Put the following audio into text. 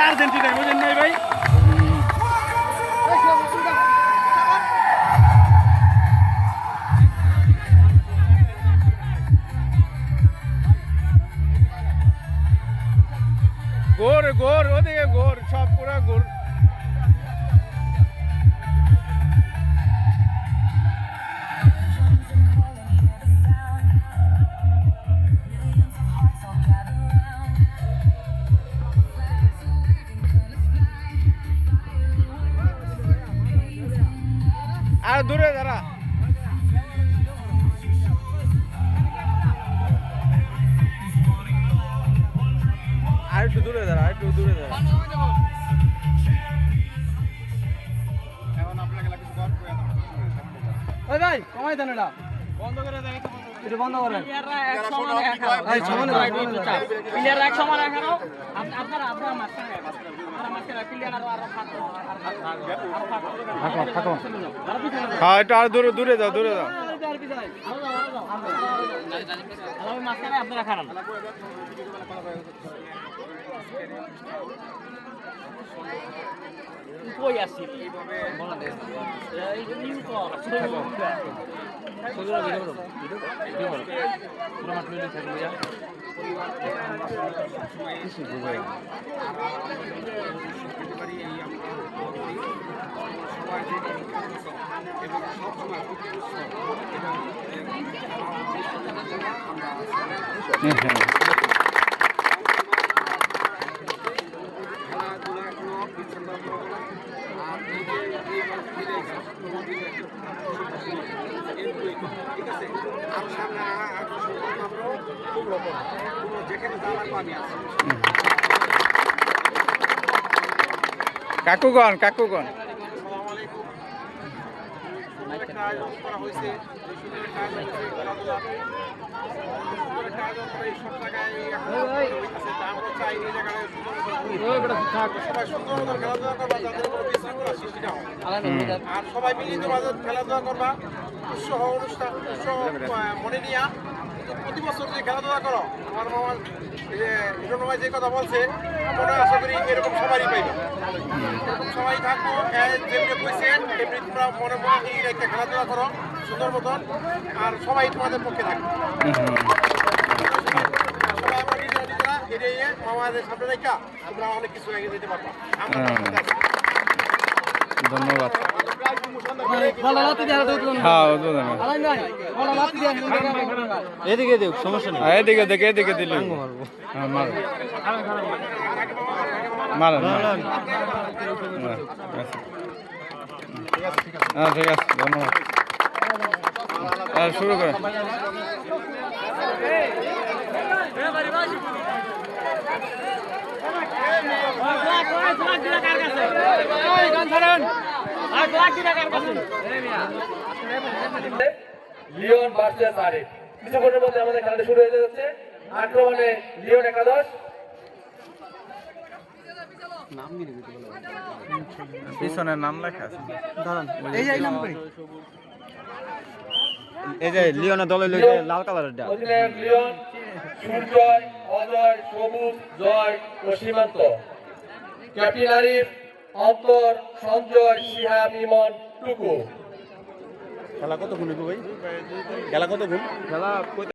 Argentina বুঝেন নাই ভাই। গোর গোর ওদিকে গোর সব পুরা গোর। আর দূরে দাঁড়া, আর একটু দূরে দাঁড়া, একটু দূরে দাঁড়া। ওই ভাই কমাই দেন, এটা বন্ধ করে দেন, এটা বন্ধ করেন। প্লেয়ার এক সমান এখানেও আপনারা মাঝখানে হ্যাঁ একটু আর দূরে দূরে যাও, দূরে যাও। মাঝখানে আপনারা খারাপ কই আসি কাকুগণ কাকুগণ আর সবাই মিলিত খেলাধুলা করবা, উৎসাহ অনুষ্ঠান উৎসাহ মনে নিয়া প্রতি বছর যে খেলাধুলা করো, আমার মামা হিরণ ভাই যে কথা বলছে মনে আশা করি এরকম সবারই পাইবে, সবাই থাকবো যেমনি কইছে তেমনি তোমরা মনে মনে এই একটা খেলাধুলা করো সুন্দর মতন, আর সবাই তোমাদের পক্ষে থাকবে। সবাই আমরা নিজেরা এড়িয়ে মামাদের সামনে রেখা আমরা অনেক কিছু এগিয়ে দিতে পারবো। ধন্যবাদ। এদিকে দেখ, সমস্যা নেই। এদিকে দেখ, এদিকে দিলে মারেন। হ্যাঁ ঠিক আছে, ধন্যবাদ। শুরু করে লিওন ভার্সেস আরিফ। কিছুক্ষণের মধ্যে আমাদের খেলাটা শুরু হয়ে যাচ্ছে। আক্রমণে লিওন একাদশ, পিছনে নাম লেখা আছে, এই যে লিওনের দলে লাল কালারের অধিনায়ক লিওন, সূর্যয়, অজয়, সবুজ, জয় ও সীমান্ত। ক্যাপ্টেন আরিফ, অন্তর, সঞ্জয়, শিহাব, ইমন, টুকু। খেলা কতক্ষণ ভাই? খেলা কতক্ষণ? খেলা